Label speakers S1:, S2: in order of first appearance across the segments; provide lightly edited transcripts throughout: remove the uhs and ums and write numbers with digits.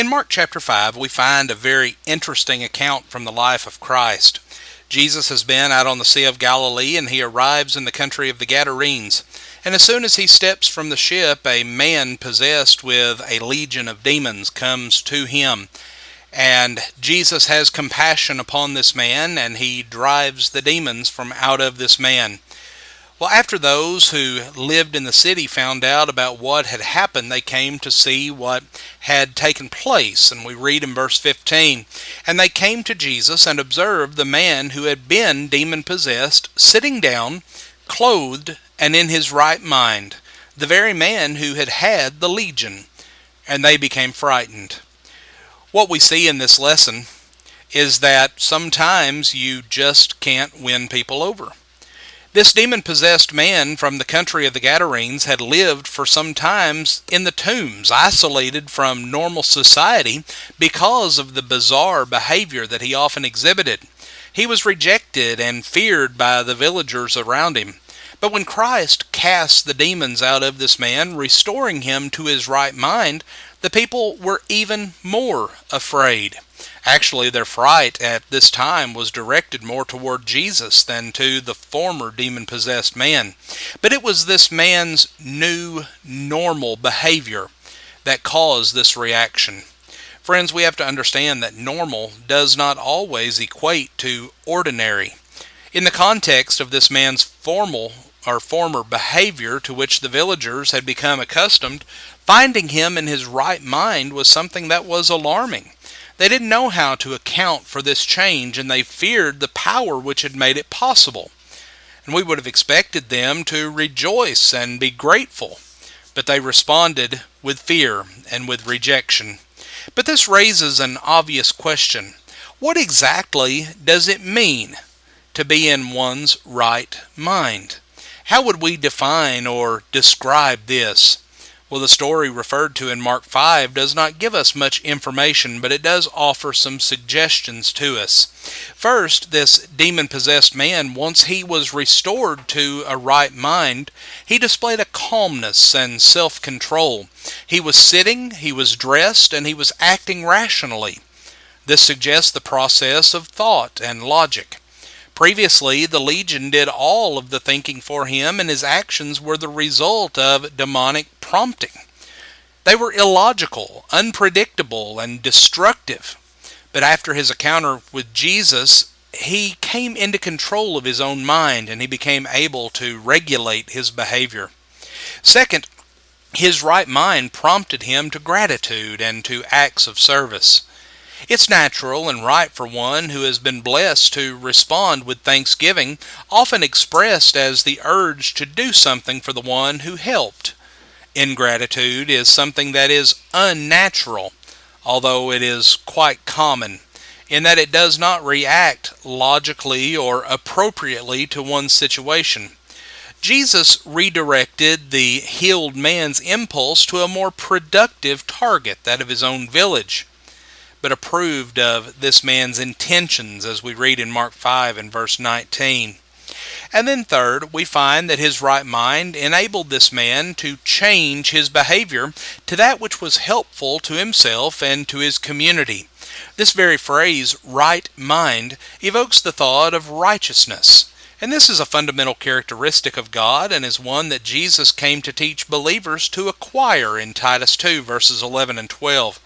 S1: In Mark chapter 5, we find a very interesting account from the life of Christ. Jesus has been out on the Sea of Galilee, and he arrives in the country of the Gadarenes. And as soon as he steps from the ship, a man possessed with a legion of demons comes to him. And Jesus has compassion upon this man, and he drives the demons from out of this man. Well, after those who lived in the city found out about what had happened, they came to see what had taken place. And we read in verse 15, "And they came to Jesus and observed the man who had been demon-possessed, sitting down, clothed, and in his right mind, the very man who had had the legion. And they became frightened." What we see in this lesson is that sometimes you just can't win people over. This demon-possessed man from the country of the Gadarenes had lived for some time in the tombs, isolated from normal society because of the bizarre behavior that he often exhibited. He was rejected and feared by the villagers around him. But when Christ cast the demons out of this man, restoring him to his right mind, the people were even more afraid. Actually, their fright at this time was directed more toward Jesus than to the former demon-possessed man. But it was this man's new, normal behavior that caused this reaction. Friends, we have to understand that normal does not always equate to ordinary. In the context of this man's former behavior to which the villagers had become accustomed, finding him in his right mind was something that was alarming. They didn't know how to account for this change, and they feared the power which had made it possible. And we would have expected them to rejoice and be grateful, but they responded with fear and with rejection. But this raises an obvious question. What exactly does it mean to be in one's right mind? How would we define or describe this? Well, the story referred to in Mark 5 does not give us much information, but it does offer some suggestions to us. First, this demon-possessed man, once he was restored to a right mind, he displayed a calmness and self-control. He was sitting, he was dressed, and he was acting rationally. This suggests the process of thought and logic. Previously, the legion did all of the thinking for him, and his actions were the result of demonic prompting. They were illogical, unpredictable, and destructive. But after his encounter with Jesus, he came into control of his own mind, and he became able to regulate his behavior. Second, his right mind prompted him to gratitude and to acts of service. It's natural and right for one who has been blessed to respond with thanksgiving, often expressed as the urge to do something for the one who helped. Ingratitude is something that is unnatural, although it is quite common, in that it does not react logically or appropriately to one's situation. Jesus redirected the healed man's impulse to a more productive target, that of his own village, but approved of this man's intentions, as we read in Mark 5 and verse 19. And then third, we find that his right mind enabled this man to change his behavior to that which was helpful to himself and to his community. This very phrase, right mind, evokes the thought of righteousness. And this is a fundamental characteristic of God, and is one that Jesus came to teach believers to acquire in Titus 2 verses 11 and 12.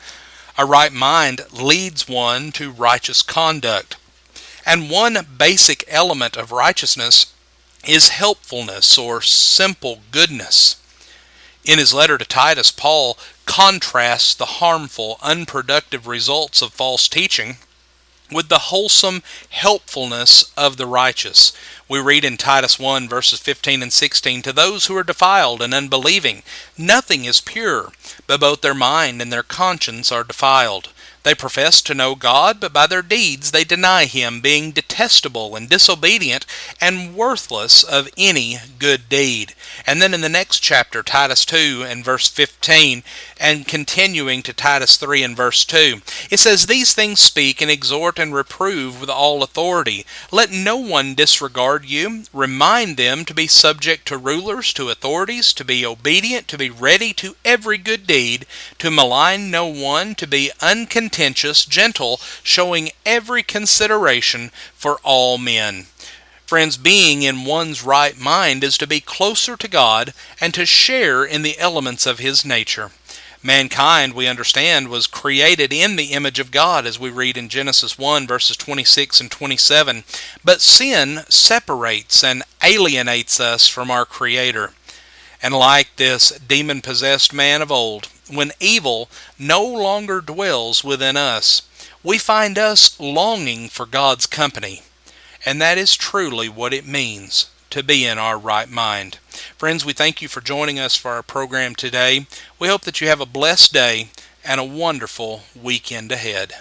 S1: A right mind leads one to righteous conduct. And one basic element of righteousness is helpfulness or simple goodness. In his letter to Titus, Paul contrasts the harmful, unproductive results of false teaching with the wholesome helpfulness of the righteous. We read in Titus 1 verses 15 and 16, "To those who are defiled and unbelieving, nothing is pure, but both their mind and their conscience are defiled. They profess to know God, but by their deeds they deny Him, being detestable and disobedient and worthless of any good deed." And then in the next chapter, Titus 2 and verse 15, And continuing to Titus 3 and verse 2, it says, "These things speak and exhort and reprove with all authority. Let no one disregard you. Remind them to be subject to rulers, to authorities, to be obedient, to be ready to every good deed, to malign no one, to be uncontentious, gentle, showing every consideration for all men." Friends, being in one's right mind is to be closer to God and to share in the elements of His nature. Mankind, we understand, was created in the image of God, as we read in Genesis 1, verses 26 and 27. But sin separates and alienates us from our Creator. And like this demon-possessed man of old, when evil no longer dwells within us, we find us longing for God's company. And that is truly what it means to be in our right mind. Friends, we thank you for joining us for our program today. We hope that you have a blessed day and a wonderful weekend ahead.